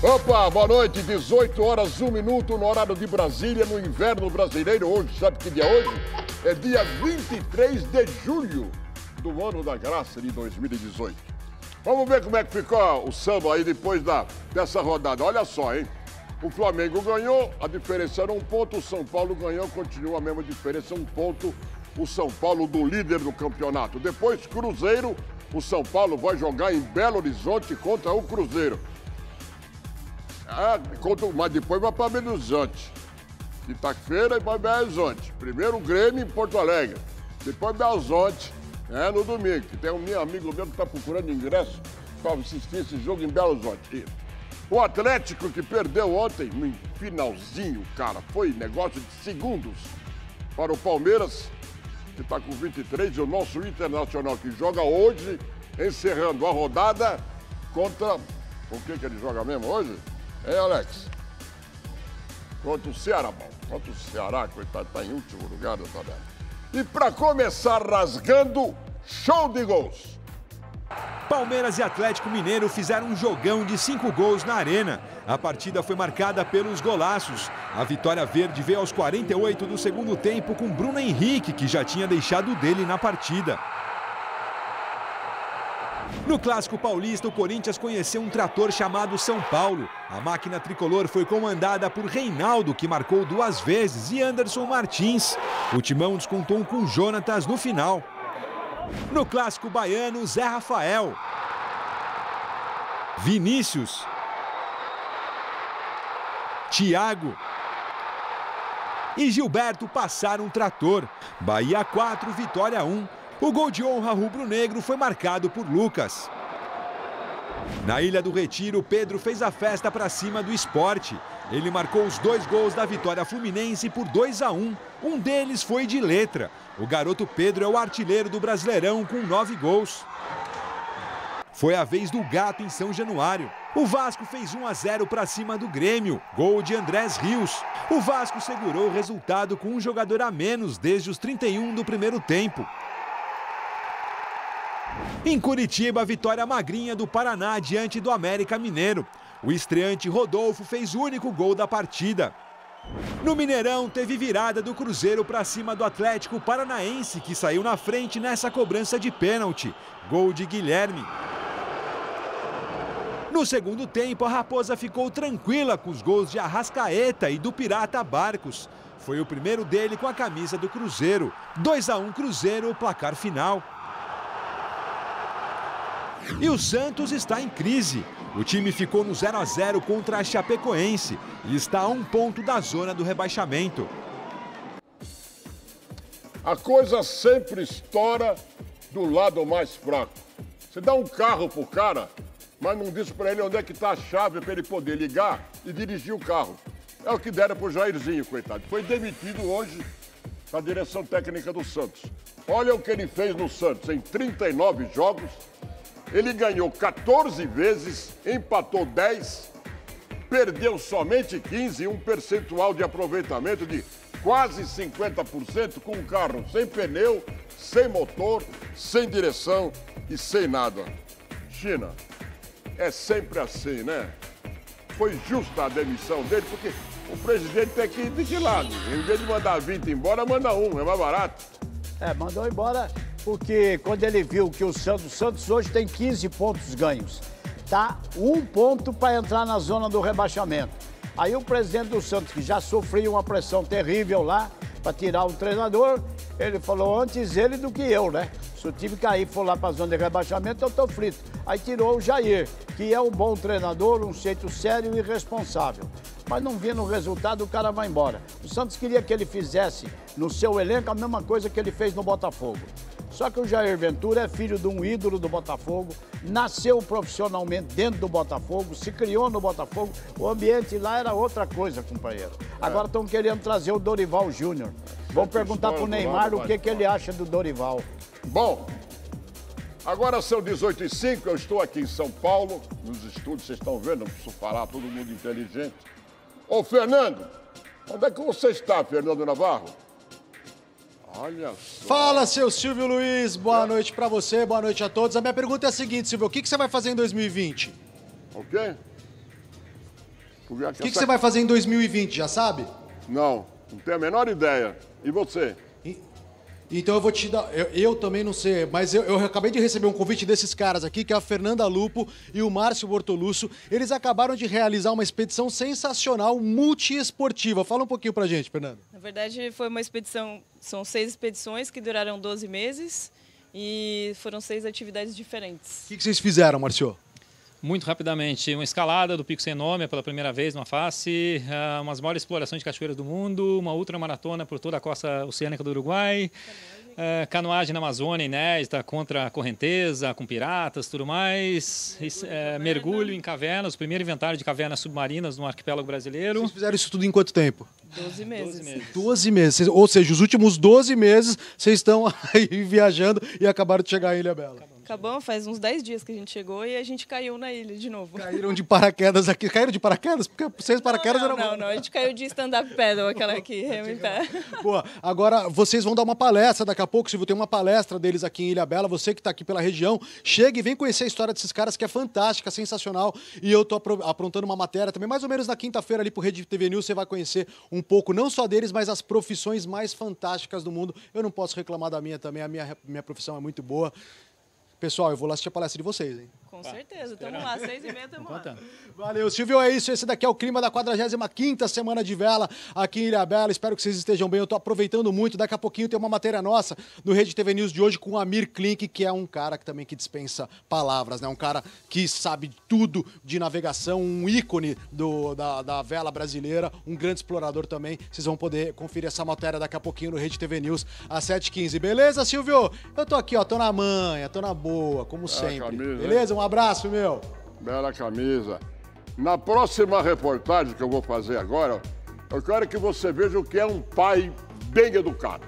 Opa, boa noite, 18 horas, 1 minuto no horário de Brasília, no inverno brasileiro. Hoje, sabe que dia é hoje? É dia 23 de julho do ano da graça de 2018. Vamos ver como é que ficou o samba aí depois dessa rodada. Olha só, hein? O Flamengo ganhou, a diferença era 1 ponto, o São Paulo ganhou, continua a mesma diferença, 1 ponto. O São Paulo do líder do campeonato. Depois, Cruzeiro, o São Paulo vai jogar em Belo Horizonte contra o Cruzeiro. Mas depois vai para Belo Horizonte. Quinta-feira e para Belo Horizonte. Primeiro o Grêmio em Porto Alegre. Depois Belo Horizonte, no domingo. Que tem um meu amigo meu que está procurando ingresso para assistir esse jogo em Belo Horizonte. O Atlético que perdeu ontem, no finalzinho, cara, foi negócio de segundos para o Palmeiras, que está com 23, e o nosso Internacional que joga hoje, encerrando a rodada contra... O que ele joga mesmo hoje? Hein, Alex? Contra o Ceará, bom. Contra o Ceará, coitado, está em último lugar da tabela. E para começar rasgando, show de gols. Palmeiras e Atlético Mineiro fizeram um jogão de 5 gols na Arena. A partida foi marcada pelos golaços. A vitória verde veio aos 48 do segundo tempo com Bruno Henrique, que já tinha deixado dele na partida. No Clássico Paulista, o Corinthians conheceu um trator chamado São Paulo. A máquina tricolor foi comandada por Reinaldo, que marcou 2 vezes, e Anderson Martins. O Timão descontou com Jonatas no final. No Clássico Baiano, Zé Rafael, Vinícius, Thiago e Gilberto passaram um trator. Bahia 4, Vitória 1. O gol de honra rubro-negro foi marcado por Lucas. Na Ilha do Retiro, Pedro fez a festa para cima do Sport. Ele marcou os 2 gols da vitória fluminense por 2-1. Um deles foi de letra. O garoto Pedro é o artilheiro do Brasileirão com 9 gols. Foi a vez do Gato em São Januário. O Vasco fez 1-0 para cima do Grêmio. Gol de Andrés Rios. O Vasco segurou o resultado com um jogador a menos desde os 31 do primeiro tempo. Em Curitiba, a vitória magrinha do Paraná diante do América Mineiro. O estreante Rodolfo fez o único gol da partida. No Mineirão, teve virada do Cruzeiro para cima do Atlético Paranaense, que saiu na frente nessa cobrança de pênalti. Gol de Guilherme. No segundo tempo, a Raposa ficou tranquila com os gols de Arrascaeta e do Pirata Barcos. Foi o primeiro dele com a camisa do Cruzeiro. 2-1 Cruzeiro, o placar final. E o Santos está em crise. O time ficou no 0-0 contra a Chapecoense e está a 1 ponto da zona do rebaixamento. A coisa sempre estoura do lado mais fraco. Você dá um carro pro cara, mas não diz para ele onde é que está a chave para ele poder ligar e dirigir o carro. É o que deram pro Jairzinho, coitado. Foi demitido hoje da direção técnica do Santos. Olha o que ele fez no Santos em 39 jogos. Ele ganhou 14 vezes, empatou 10, perdeu somente 15, um percentual de aproveitamento de quase 50%, com um carro sem pneu, sem motor, sem direção e sem nada. China, é sempre assim, né? Foi justa a demissão dele, porque o presidente tem que ir vigilado. Em vez de mandar 20 embora, manda 1, é mais barato. Mandou embora... Porque quando ele viu que o Santos hoje tem 15 pontos ganhos, tá 1 ponto para entrar na zona do rebaixamento. Aí o presidente do Santos, que já sofria uma pressão terrível lá para tirar o treinador, ele falou antes ele do que eu, né? Se o time cair e for lá para a zona de rebaixamento, eu tô frito. Aí tirou o Jair, que é um bom treinador, um jeito sério e responsável. Mas não vendo o resultado, o cara vai embora. O Santos queria que ele fizesse no seu elenco a mesma coisa que ele fez no Botafogo. Só que o Jair Ventura é filho de um ídolo do Botafogo, nasceu profissionalmente dentro do Botafogo, se criou no Botafogo, o ambiente lá era outra coisa, companheiro. Agora estão querendo trazer o Dorival Júnior. Vão perguntar pro Neymar o que ele acha do Dorival. Bom, agora são 18h05, eu estou aqui em São Paulo, nos estúdios, vocês estão vendo, não preciso falar, todo mundo inteligente. Ô, Fernando, onde é que você está, Fernando Navarro? Olha só. Fala, seu Silvio Luiz. Boa noite pra você, boa noite a todos. A minha pergunta é a seguinte, Silvio. O que você vai fazer em 2020? O quê? O que você vai fazer em 2020, já sabe? Não tenho a menor ideia. E você? Então eu vou te dar... Eu também não sei, mas eu acabei de receber um convite desses caras aqui, que é a Fernanda Lupo e o Márcio Bortolucci. Eles acabaram de realizar uma expedição sensacional, multiesportiva. Fala um pouquinho pra gente, Fernanda. Na verdade, foi uma expedição... São 6 expedições que duraram 12 meses e foram 6 atividades diferentes. O que vocês fizeram, Márcio? Muito rapidamente, uma escalada do Pico Sem Nome pela primeira vez numa face, umas maiores explorações de cachoeiras do mundo, uma ultramaratona por toda a costa oceânica do Uruguai, canoagem na Amazônia inédita contra a correnteza, com piratas, tudo mais, mergulho em cavernas, o primeiro inventário de cavernas submarinas no arquipélago brasileiro. Vocês fizeram isso tudo em quanto tempo? 12 meses. 12 meses, ou seja, os últimos 12 meses vocês estão aí viajando e acabaram de chegar em Ilha Bela. Acabamos, faz uns 10 dias que a gente chegou e a gente caiu na ilha de novo. Caíram de paraquedas aqui. Caíram de paraquedas? Porque 6 paraquedas era bom. Não, a gente caiu de stand-up paddle, aquela aqui, remo em pé. Boa, agora vocês vão dar uma palestra daqui a pouco, se tem uma palestra deles aqui em Ilha Bela, você que está aqui pela região, chega e vem conhecer a história desses caras que é fantástica, sensacional, e eu tô aprontando uma matéria também, mais ou menos na quinta-feira ali pro Rede TV News, você vai conhecer um pouco, não só deles, mas as profissões mais fantásticas do mundo. Eu não posso reclamar da minha também, a minha profissão é muito boa. Pessoal, eu vou lá assistir a palestra de vocês, hein? Com certeza, estamos lá, 6h30 estamos lá. Valeu, Silvio, é isso. Esse daqui é o clima da 45ª Semana de Vela aqui em Ilha Bela. Espero que vocês estejam bem, eu tô aproveitando muito. Daqui a pouquinho tem uma matéria nossa no Rede TV News de hoje com o Amir Klink, que é um cara que também dispensa palavras, né? Um cara que sabe tudo de navegação, um ícone da vela brasileira, um grande explorador também. Vocês vão poder conferir essa matéria daqui a pouquinho no Rede TV News às 7h15. Beleza, Silvio? Eu tô aqui, ó, tô na manha, tô na boa, como sempre. Camisa, beleza? Um abraço, meu. Bela camisa. Na próxima reportagem que eu vou fazer agora, eu quero que você veja o que é um pai bem educado.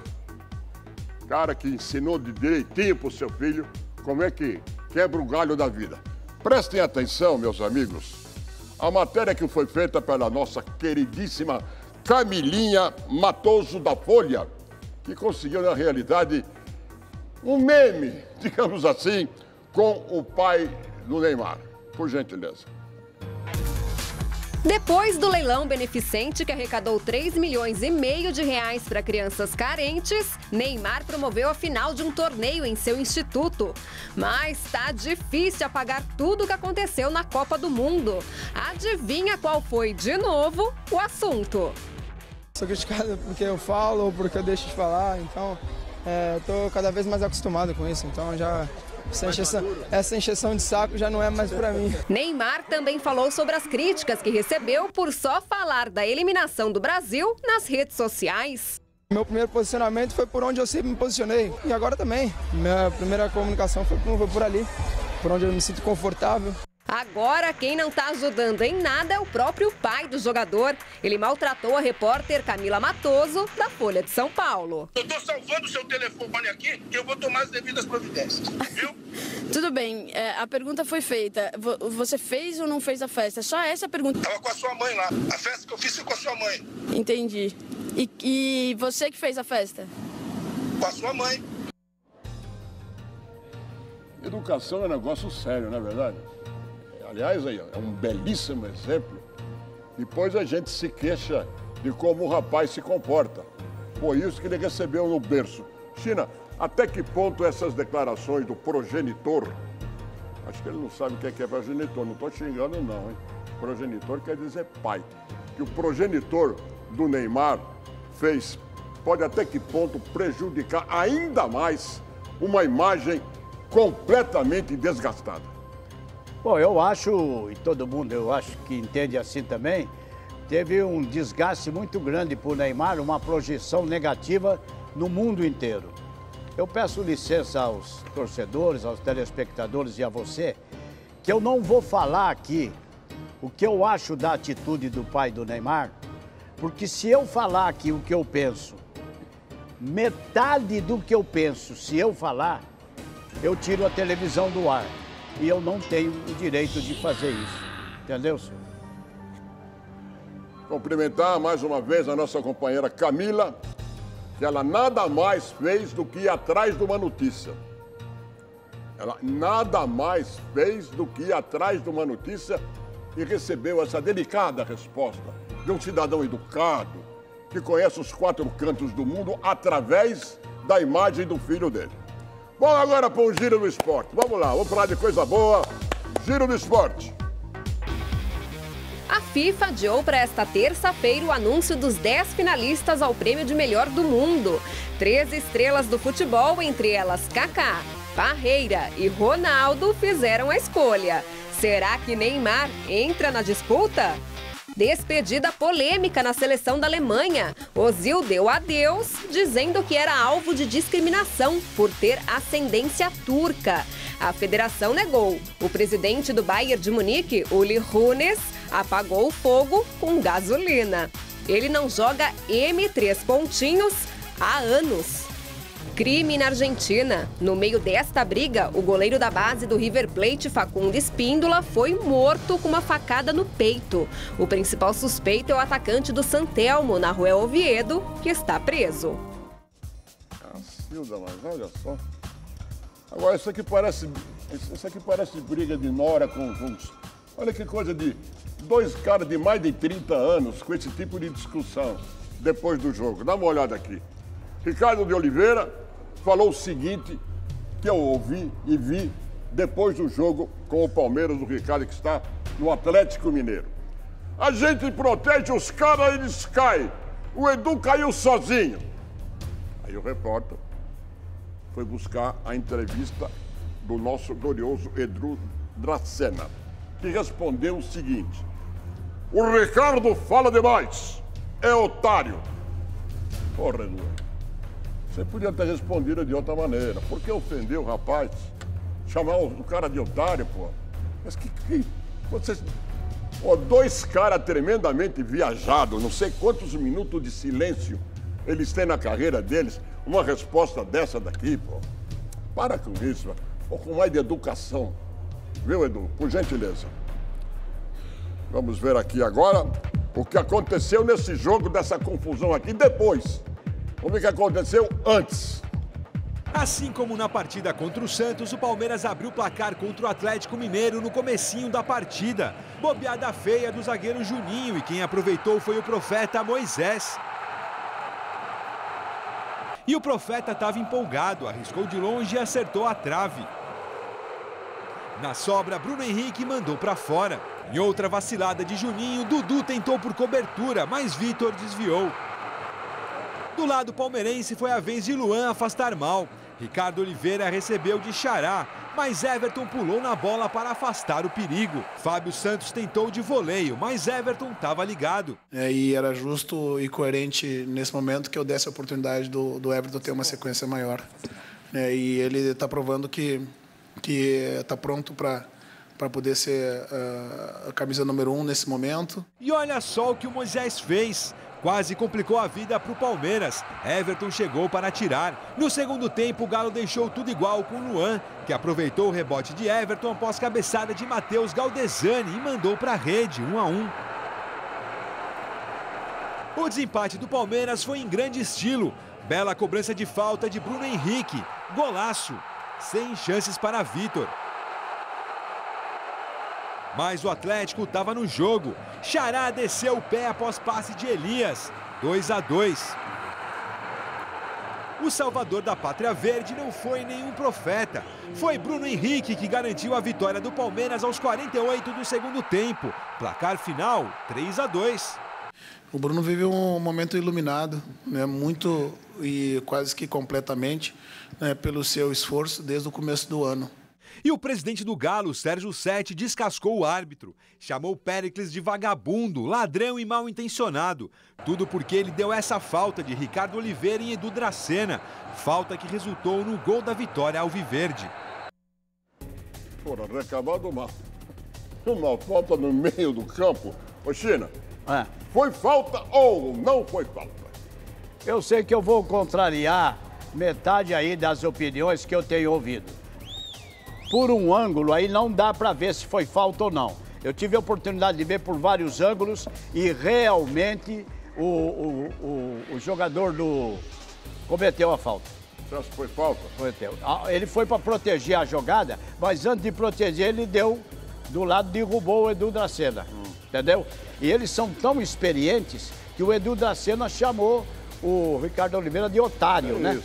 Cara que ensinou de direitinho pro seu filho como é que quebra o galho da vida. Prestem atenção, meus amigos. A matéria que foi feita pela nossa queridíssima Camilinha Matoso da Folha, que conseguiu, na realidade, um meme, digamos assim, com o pai do Neymar. Por gentileza. Depois do leilão beneficente que arrecadou 3,5 milhões de reais para crianças carentes, Neymar promoveu a final de um torneio em seu instituto. Mas tá difícil apagar tudo o que aconteceu na Copa do Mundo. Adivinha qual foi, de novo, o assunto? Sou criticado porque eu falo ou porque eu deixo de falar, então tô cada vez mais acostumado com isso, então já... Essa encheção de saco já não é mais pra mim. Neymar também falou sobre as críticas que recebeu por só falar da eliminação do Brasil nas redes sociais. Meu primeiro posicionamento foi por onde eu sempre me posicionei. E agora também. Minha primeira comunicação foi por ali, por onde eu me sinto confortável. Agora, quem não está ajudando em nada é o próprio pai do jogador. Ele maltratou a repórter Camila Matoso, da Folha de São Paulo. Eu estou salvando o seu telefone aqui, que eu vou tomar as devidas providências, viu? Tudo bem, a pergunta foi feita. Você fez ou não fez a festa? Só essa pergunta. Estava com a sua mãe lá. A festa que eu fiz foi com a sua mãe. Entendi. E você que fez a festa? Com a sua mãe. Educação é um negócio sério, não é verdade? Aliás, aí, é um belíssimo exemplo. Depois a gente se queixa de como o rapaz se comporta. Foi isso que ele recebeu no berço. China, até que ponto essas declarações do progenitor... Acho que ele não sabe o que é progenitor, não estou xingando não, hein? Progenitor quer dizer pai. Que o progenitor do Neymar fez, pode até que ponto prejudicar ainda mais uma imagem completamente desgastada. Bom, eu acho, e todo mundo eu acho que entende assim também, teve um desgaste muito grande por Neymar, uma projeção negativa no mundo inteiro. Eu peço licença aos torcedores, aos telespectadores e a você, que eu não vou falar aqui o que eu acho da atitude do pai do Neymar, porque se eu falar aqui o que eu penso, metade do que eu penso, se eu falar, eu tiro a televisão do ar. E eu não tenho o direito de fazer isso. Entendeu, senhor? Cumprimentar mais uma vez a nossa companheira Camila, que ela nada mais fez do que ir atrás de uma notícia. Ela nada mais fez do que ir atrás de uma notícia e recebeu essa delicada resposta de um cidadão educado que conhece os 4 cantos do mundo através da imagem do filho dele. Vamos agora para o Giro do Esporte. Vamos lá, vamos falar de coisa boa. Giro do Esporte. A FIFA adiou para esta terça-feira o anúncio dos 10 finalistas ao prêmio de melhor do mundo. 3 estrelas do futebol, entre elas Kaká, Parreira e Ronaldo, fizeram a escolha. Será que Neymar entra na disputa? Despedida polêmica na seleção da Alemanha. Ozil deu adeus, dizendo que era alvo de discriminação por ter ascendência turca. A federação negou. O presidente do Bayern de Munique, Uli Hoeneß, apagou o fogo com gasolina. Ele não joga M3 pontinhos há anos. Crime na Argentina. No meio desta briga, o goleiro da base do River Plate, Facundo Espíndola, foi morto com uma facada no peito. O principal suspeito é o atacante do San Telmo, na Rua Oviedo, que está preso. Cacilda, mas olha só. Agora, isso aqui parece briga de nora com... Olha que coisa de 2 caras de mais de 30 anos com esse tipo de discussão depois do jogo. Dá uma olhada aqui. Ricardo de Oliveira falou o seguinte, que eu ouvi e vi depois do jogo com o Palmeiras, o Ricardo, que está no Atlético Mineiro. A gente protege os caras, eles caem. O Edu caiu sozinho. Aí o repórter foi buscar a entrevista do nosso glorioso Edu Dracena, que respondeu o seguinte: o Ricardo fala demais, é otário. Porra, Edu, você podia ter respondido de outra maneira. Por que ofendeu o rapaz? Chamar o cara de otário, pô. Mas que vocês... 2 caras tremendamente viajados, não sei quantos minutos de silêncio eles têm na carreira deles. Uma resposta dessa daqui, pô. Para com isso, um pouco mais de educação. Viu, Edu? Por gentileza. Vamos ver aqui agora o que aconteceu nesse jogo, dessa confusão aqui, depois. Vamos ver o que aconteceu antes. Assim como na partida contra o Santos, o Palmeiras abriu o placar contra o Atlético Mineiro no comecinho da partida. Bobeada feia do zagueiro Juninho, e quem aproveitou foi o Profeta Moisés. E o Profeta estava empolgado, arriscou de longe e acertou a trave. Na sobra, Bruno Henrique mandou para fora. Em outra vacilada de Juninho, Dudu tentou por cobertura, mas Vitor desviou. Do lado palmeirense foi a vez de Luan afastar mal. Ricardo Oliveira recebeu de Xará, mas Everton pulou na bola para afastar o perigo. Fábio Santos tentou de voleio, mas Everton estava ligado. E era justo e coerente nesse momento que eu desse a oportunidade do Everton ter uma sequência maior. E ele está provando que está pronto para poder ser a camisa número 1 nesse momento. E olha só o que o Moisés fez. Quase complicou a vida para o Palmeiras. Everton chegou para tirar. No segundo tempo, o Galo deixou tudo igual com o Luan, que aproveitou o rebote de Everton após cabeçada de Matheus Galdesani e mandou para a rede, 1-1. O desempate do Palmeiras foi em grande estilo. Bela cobrança de falta de Bruno Henrique. Golaço. Sem chances para Vitor. Mas o Atlético estava no jogo. Xará desceu o pé após passe de Elias. 2-2. O salvador da Pátria Verde não foi nenhum profeta. Foi Bruno Henrique que garantiu a vitória do Palmeiras aos 48 do segundo tempo. Placar final, 3-2. O Bruno vive um momento iluminado, muito e quase que completamente, pelo seu esforço desde o começo do ano. E o presidente do Galo, Sérgio Sete, descascou o árbitro. Chamou Péricles de vagabundo, ladrão e mal intencionado. Tudo porque ele deu essa falta de Ricardo Oliveira em Edu Dracena. Falta que resultou no gol da vitória alviverde. Porra, reclamado uma falta no meio do campo. Ô, China, foi falta ou não foi falta? Eu sei que eu vou contrariar metade aí das opiniões que eu tenho ouvido. Por um ângulo aí não dá para ver se foi falta ou não. Eu tive a oportunidade de ver por vários ângulos e realmente o jogador cometeu a falta. Você acha que foi falta? Ele foi para proteger a jogada, mas antes de proteger ele deu do lado derrubou o Edu Dracena, entendeu? E eles são tão experientes que o Edu Dracena chamou o Ricardo Oliveira de otário, né?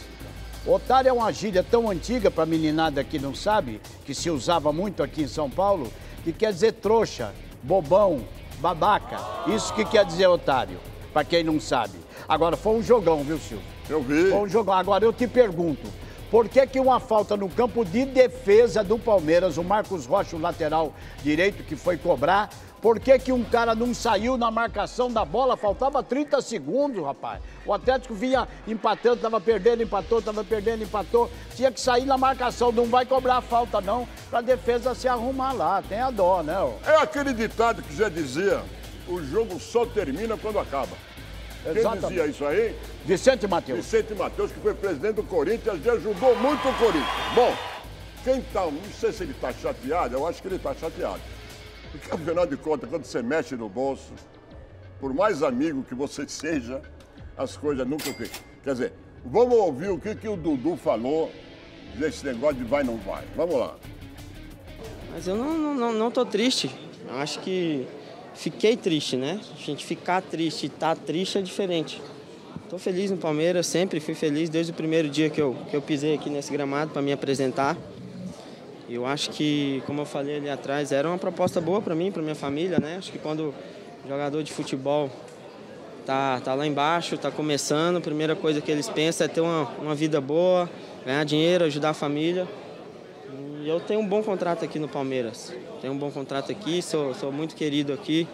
Otário é uma gíria tão antiga para a meninada que não sabe, que se usava muito aqui em São Paulo, que quer dizer trouxa, bobão, babaca. Isso que quer dizer otário, para quem não sabe. Agora, foi um jogão, viu, Silvio? Eu vi. Foi um jogão. Agora, eu te pergunto, por que uma falta no campo de defesa do Palmeiras, o Marcos Rocha, o lateral direito que foi cobrar, por que um cara não saiu na marcação da bola? Faltava 30 segundos, rapaz. O Atlético vinha empatando, estava perdendo, empatou, estava perdendo, empatou. Tinha que sair na marcação, não vai cobrar falta não, para a defesa se arrumar lá. Tem a dó, né? É aquele ditado que já dizia, o jogo só termina quando acaba. Exatamente. Quem dizia isso aí? Vicente Mateus. Vicente Mateus, que foi presidente do Corinthians e ajudou muito o Corinthians. Bom, quem tá, não sei se ele está chateado, eu acho que ele está chateado. Porque, afinal de contas, quando você mexe no bolso, por mais amigo que você seja, as coisas nunca ficam. Quer dizer, vamos ouvir o que o Dudu falou desse negócio de vai não vai. Vamos lá. Mas eu não tô triste. Eu acho que fiquei triste, né? A gente ficar triste e estar triste é diferente. Tô feliz no Palmeiras, sempre fui feliz desde o primeiro dia que eu pisei aqui nesse gramado para me apresentar. Eu acho que, como eu falei ali atrás, era uma proposta boa para mim, para minha família, né? Acho que quando o jogador de futebol tá lá embaixo, tá começando, a primeira coisa que eles pensam é ter uma vida boa, ganhar dinheiro, ajudar a família. E eu tenho um bom contrato aqui no Palmeiras. Tenho um bom contrato aqui, sou muito querido aqui.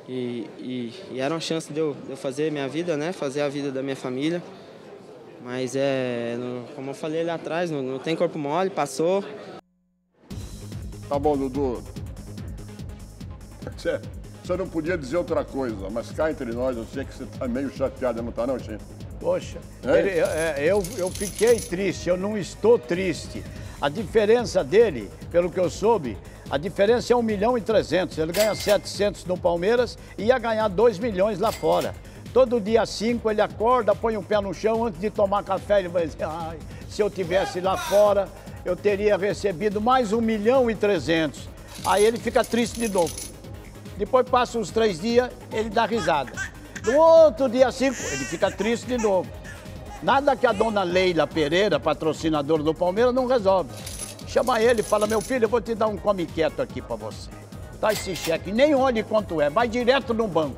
E era uma chance de eu fazer minha vida, né? Fazer a vida da minha família. Mas como eu falei ali atrás, não tem corpo mole, passou. Tá bom, Dudu. Você não podia dizer outra coisa, mas cá entre nós, eu sei que você tá meio chateado, não tá não, Chico? Poxa, eu fiquei triste, eu não estou triste. A diferença dele, pelo que eu soube, a diferença é 1.300.000. Ele ganha 700 no Palmeiras e ia ganhar 2 milhões lá fora. Todo dia 5 ele acorda, põe o pé no chão, antes de tomar café ele vai dizer, ai, se eu tivesse lá fora, eu teria recebido mais 1.300.000. Aí ele fica triste de novo. Depois passa uns 3 dias, ele dá risada. No outro dia 5, ele fica triste de novo. Nada que a dona Leila Pereira, patrocinadora do Palmeiras, não resolve. Chama ele e fala, meu filho, eu vou te dar um come quieto aqui pra você. Dá esse cheque, nem olhe quanto é, vai direto no banco.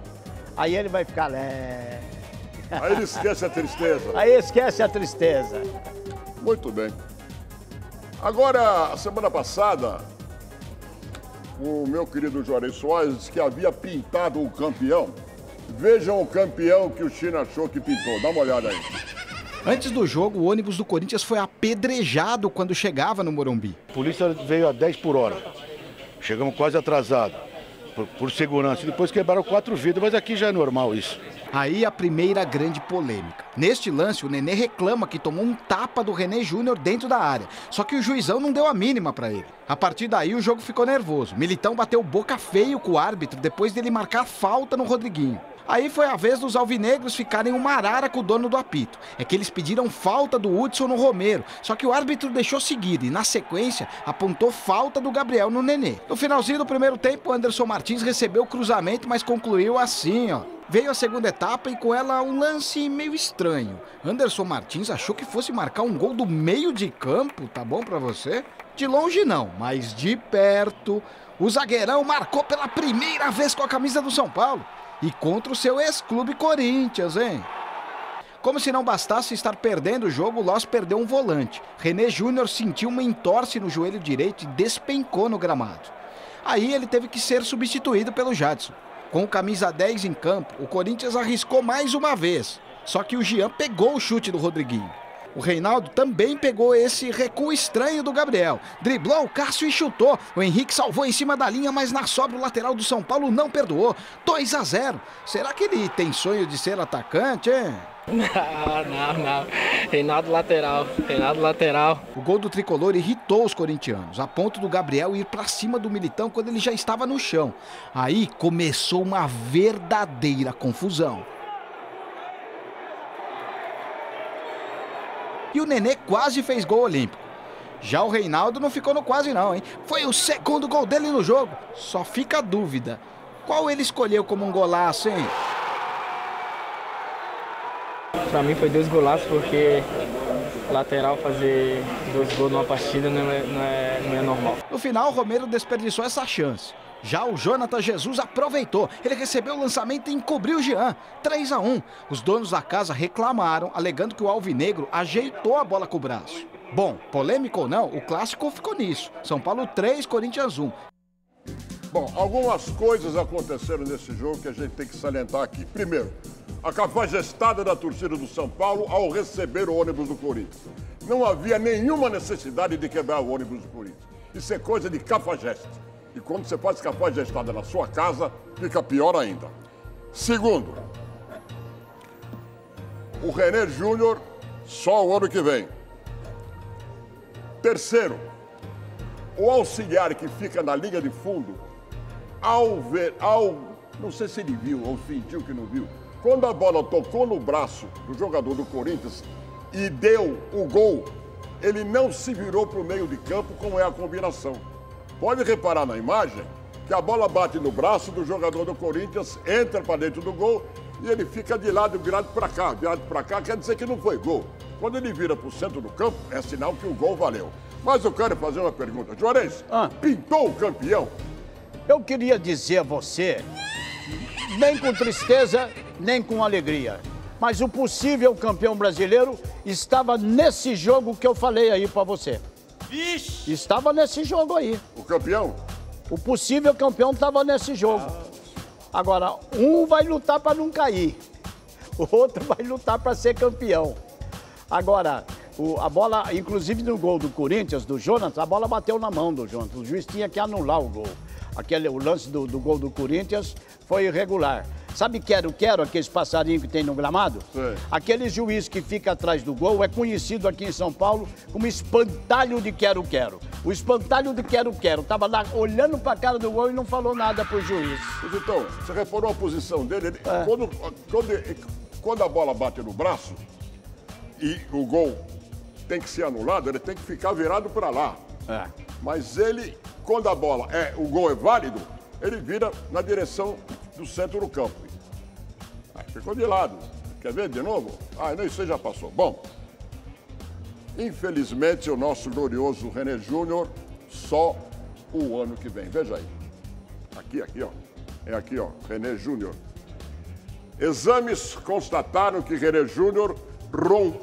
Aí ele vai ficar Aí ele esquece a tristeza. Aí esquece a tristeza. Muito bem. Agora, a semana passada, o meu querido Juarez Soares disse que havia pintado o campeão. Vejam o campeão que o China achou que pintou. Dá uma olhada aí. Antes do jogo, o ônibus do Corinthians foi apedrejado quando chegava no Morumbi. A polícia veio a 10 por hora. Chegamos quase atrasados, por segurança. Depois quebraram 4 vidros, mas aqui já é normal isso. Aí a primeira grande polêmica. Neste lance, o Nenê reclama que tomou um tapa do René Júnior dentro da área. Só que o juizão não deu a mínima pra ele. A partir daí, o jogo ficou nervoso. Militão bateu boca feio com o árbitro depois dele marcar falta no Rodriguinho. Aí foi a vez dos alvinegros ficarem uma arara com o dono do apito. É que eles pediram falta do Hudson no Romero, só que o árbitro deixou seguir e, na sequência, apontou falta do Gabriel no Nenê. No finalzinho do primeiro tempo, o Anderson Martins recebeu o cruzamento, mas concluiu assim, ó. Veio a segunda etapa e com ela um lance meio estranho. Anderson Martins achou que fosse marcar um gol do meio de campo, tá bom pra você? De longe não, mas de perto, o zagueirão marcou pela primeira vez com a camisa do São Paulo. E contra o seu ex-clube Corinthians, hein? Como se não bastasse estar perdendo o jogo, o Loss perdeu um volante. René Júnior sentiu uma entorse no joelho direito e despencou no gramado. Aí ele teve que ser substituído pelo Jadson. Com o camisa 10 em campo, o Corinthians arriscou mais uma vez. Só que o Jean pegou o chute do Rodriguinho. O Reinaldo também pegou esse recuo estranho do Gabriel. Driblou o Cássio e chutou. O Henrique salvou em cima da linha, mas na sobra o lateral do São Paulo não perdoou. 2-0. Será que ele tem sonho de ser atacante, hein? Não. Reinaldo lateral. O gol do tricolor irritou os corintianos, a ponto do Gabriel ir pra cima do Militão quando ele já estava no chão. Aí começou uma verdadeira confusão. E o Nenê quase fez gol olímpico. Já o Reinaldo não ficou no quase não, hein? Foi o segundo gol dele no jogo. Só fica a dúvida. Qual ele escolheu como um golaço, hein? Pra mim foi 2 golaços, porque lateral fazer 2 gols numa partida não é normal. No final, o Romero desperdiçou essa chance. Já o Jonathan Jesus aproveitou. Ele recebeu o lançamento e encobriu o Jean. 3-1. Os donos da casa reclamaram, alegando que o alvinegro ajeitou a bola com o braço. Bom, polêmico ou não, o clássico ficou nisso. São Paulo 3, Corinthians 1. Bom, algumas coisas aconteceram nesse jogo que a gente tem que salientar aqui. Primeiro, a cafajestada da torcida do São Paulo ao receber o ônibus do Corinthians. Não havia nenhuma necessidade de quebrar o ônibus do Corinthians. Isso é coisa de cafajeste. E quando você faz cafajestada na sua casa, fica pior ainda. Segundo, o René Júnior só o ano que vem. Terceiro, o auxiliar que fica na linha de fundo, não sei se ele viu ou fingiu que não viu, quando a bola tocou no braço do jogador do Corinthians e deu o gol, ele não se virou para o meio de campo, como é a combinação. Pode reparar na imagem que a bola bate no braço do jogador do Corinthians, entra para dentro do gol e ele fica de lado, virado para cá. Virado para cá quer dizer que não foi gol. Quando ele vira para o centro do campo, é sinal que o gol valeu. Mas eu quero fazer uma pergunta. Juarez, pintou o campeão? Eu queria dizer a você, nem com tristeza, nem com alegria, mas o possível campeão brasileiro estava nesse jogo que eu falei aí para você. Vixe! Estava nesse jogo aí. O campeão? O possível campeão estava nesse jogo. Agora, um vai lutar para não cair. O outro vai lutar para ser campeão. Agora, a bola, inclusive no gol do Corinthians, do Jonathan, a bola bateu na mão do Jonathan. O juiz tinha que anular o gol. O lance do gol do Corinthians foi irregular. Sabe quero-quero, aqueles passarinhos que tem no gramado? Sim. Aquele juiz que fica atrás do gol é conhecido aqui em São Paulo como espantalho de quero-quero. O espantalho de quero-quero. Estava lá olhando para a cara do gol e não falou nada pro juiz. Então, você reparou a posição dele? Quando a bola bate no braço e o gol tem que ser anulado, ele tem que ficar virado para lá. Mas ele, quando o gol é válido, ele vira na direção do centro do campo. Ficou de lado. Quer ver de novo? Não, isso aí já passou. Bom, infelizmente o nosso glorioso René Júnior só o ano que vem. Veja aí. Aqui, ó. É aqui, ó. René Júnior. Exames constataram que René Júnior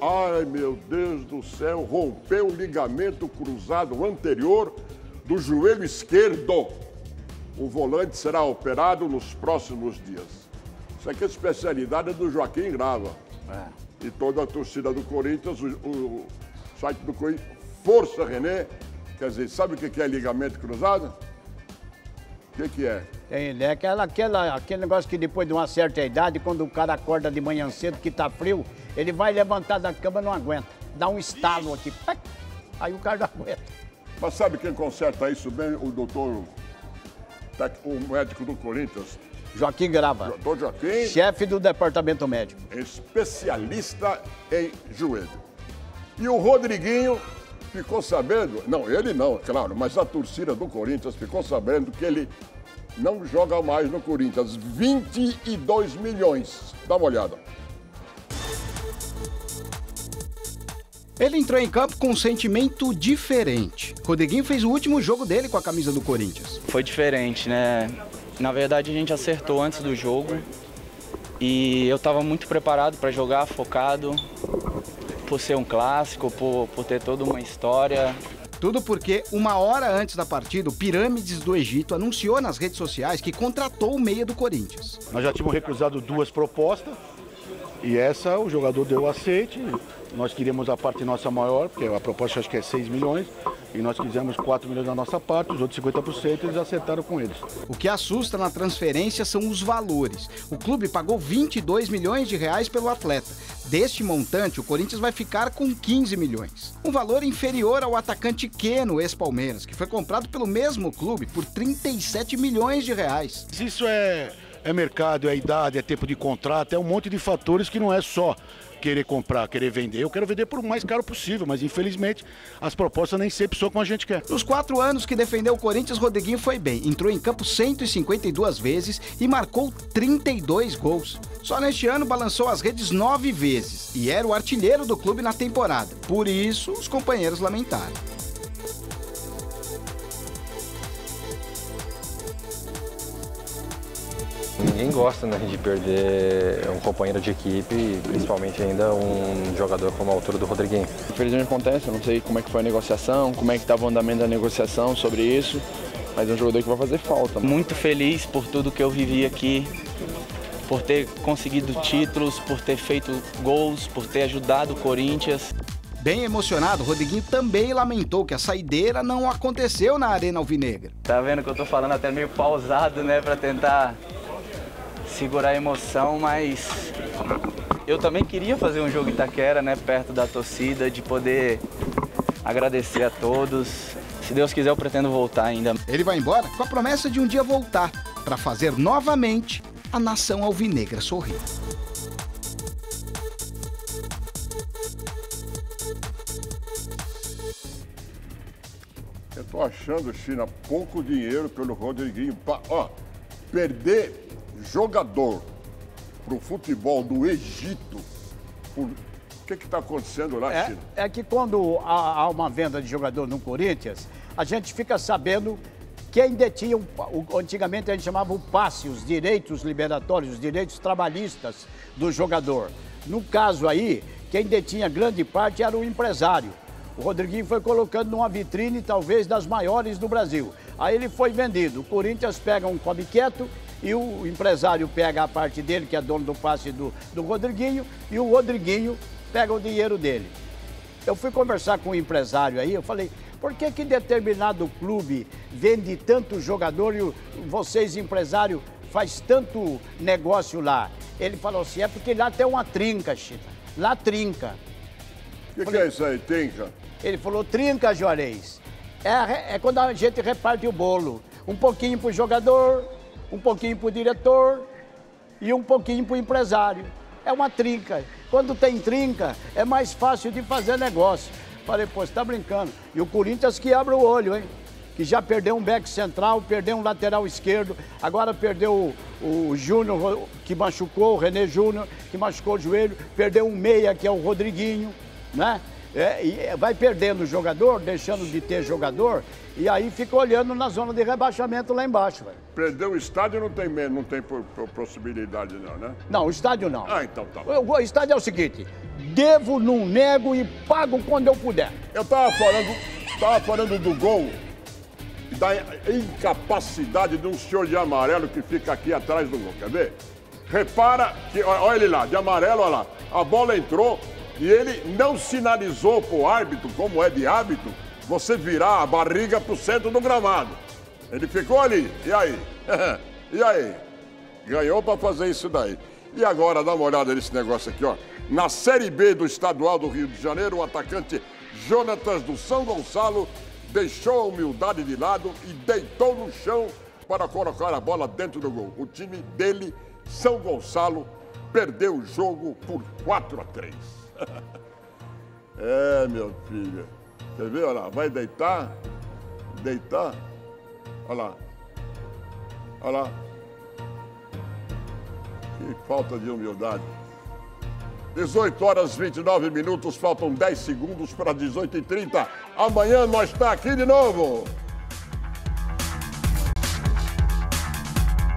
ai, meu Deus do céu, rompeu o ligamento cruzado anterior do joelho esquerdo. O volante será operado nos próximos dias. Isso aqui é especialidade do Joaquim Grava. E toda a torcida do Corinthians, o site do Corinthians, Força René, quer dizer, sabe o que é ligamento cruzado? O que é? Aquele negócio que depois de uma certa idade, quando o cara acorda de manhã cedo, que tá frio, ele vai levantar da cama e não aguenta. Dá um estalo aqui, aí o cara não aguenta. Mas sabe quem conserta isso bem? O doutor, o médico do Corinthians. Joaquim Grava. Doutor Joaquim. Chefe do departamento médico. Especialista em joelho. E o Rodriguinho ficou sabendo, não, ele não, claro, mas a torcida do Corinthians ficou sabendo que ele não joga mais no Corinthians. 22 milhões. Dá uma olhada. Ele entrou em campo com um sentimento diferente. Rodriguinho fez o último jogo dele com a camisa do Corinthians. Foi diferente, né? Na verdade, a gente acertou antes do jogo e eu estava muito preparado para jogar, focado, por ser um clássico, por ter toda uma história. Tudo porque, uma hora antes da partida, o Pirâmides do Egito anunciou nas redes sociais que contratou o meia do Corinthians. Nós já tínhamos recusado 2 propostas e essa o jogador deu aceite. Nós queríamos a parte nossa maior, porque a proposta acho que é 6 milhões, e nós quisemos 4 milhões da nossa parte, os outros 50% eles acertaram com eles. O que assusta na transferência são os valores. O clube pagou 22 milhões de reais pelo atleta. Deste montante, o Corinthians vai ficar com 15 milhões. Um valor inferior ao atacante Keno, ex-Palmeiras, que foi comprado pelo mesmo clube por 37 milhões de reais. Isso é É mercado, é idade, é tempo de contrato, é um monte de fatores que não é só querer comprar, querer vender. Eu quero vender por o mais caro possível, mas infelizmente as propostas nem sempre são como a gente quer. Nos 4 anos que defendeu o Corinthians, Rodriguinho foi bem. Entrou em campo 152 vezes e marcou 32 gols. Só neste ano balançou as redes 9 vezes e era o artilheiro do clube na temporada. Por isso, os companheiros lamentaram. Ninguém gosta, né, de perder um companheiro de equipe, principalmente ainda um jogador como a altura do Rodriguinho. Infelizmente acontece, eu não sei como é que foi a negociação, como é que estava o andamento da negociação sobre isso, mas é um jogador que vai fazer falta. Muito feliz por tudo que eu vivi aqui, por ter conseguido títulos, por ter feito gols, por ter ajudado o Corinthians. Bem emocionado, Rodriguinho também lamentou que a saideira não aconteceu na Arena Alvinegra. Tá vendo que eu tô falando até meio pausado, né, pra tentar segurar a emoção, mas eu também queria fazer um jogo em Itaquera, né, perto da torcida, de poder agradecer a todos. Se Deus quiser, eu pretendo voltar ainda. Ele vai embora com a promessa de um dia voltar para fazer novamente a nação alvinegra sorrir. Eu tô achando, China, pouco dinheiro pelo Rodriguinho. Ó, perder jogador pro futebol do Egito, o que está acontecendo lá, China? É que quando há uma venda de jogador no Corinthians, a gente fica sabendo quem detinha, antigamente a gente chamava o passe, os direitos liberatórios, os direitos trabalhistas do jogador. No caso aí, quem detinha grande parte era o empresário. O Rodriguinho foi colocando numa vitrine, talvez, das maiores do Brasil. Aí ele foi vendido. O Corinthians pega um come quieto e o empresário pega a parte dele, que é dono do passe do Rodriguinho, e o Rodriguinho pega o dinheiro dele. Eu fui conversar com o empresário aí, eu falei, por que determinado clube vende tanto jogador e vocês, empresário, faz tanto negócio lá? Ele falou assim, é porque lá tem uma trinca, Chita. Lá trinca. O que é isso aí, trinca? Ele falou, trinca, Juarez. É quando a gente reparte o bolo. Um pouquinho pro jogador, um pouquinho pro diretor e um pouquinho pro empresário. É uma trinca. Quando tem trinca, é mais fácil de fazer negócio. Falei, pô, você tá brincando. E o Corinthians que abre o olho, hein? Que já perdeu um back central, perdeu um lateral esquerdo, agora perdeu o Júnior, que machucou, o René Júnior, que machucou o joelho, perdeu um meia, que é o Rodriguinho, né? E vai perdendo o jogador, deixando de ter jogador, e aí fica olhando na zona de rebaixamento lá embaixo, velho. Perdeu o estádio não tem possibilidade não, né? Não, o estádio não. Ah, então tá. O estádio é o seguinte, devo, não nego e pago quando eu puder. Eu tava falando do gol, da incapacidade de um senhor de amarelo que fica aqui atrás do gol, quer ver? Repara que, olha ele lá, de amarelo, olha lá, a bola entrou e ele não sinalizou pro árbitro, como é de hábito, você virar a barriga pro centro do gramado. Ele ficou ali, e aí? E aí? Ganhou para fazer isso daí. E agora, dá uma olhada nesse negócio aqui, ó. Na Série B do Estadual do Rio de Janeiro, o atacante Jonatas do São Gonçalo deixou a humildade de lado e deitou no chão para colocar a bola dentro do gol. O time dele, São Gonçalo, perdeu o jogo por 4-3. É, meu filho. Quer ver? Olha lá, vai deitar. Deitar. Olha lá. Olha lá. Que falta de humildade. 18 horas 29 minutos, faltam 10 segundos para 18h30. Amanhã nós está aqui de novo.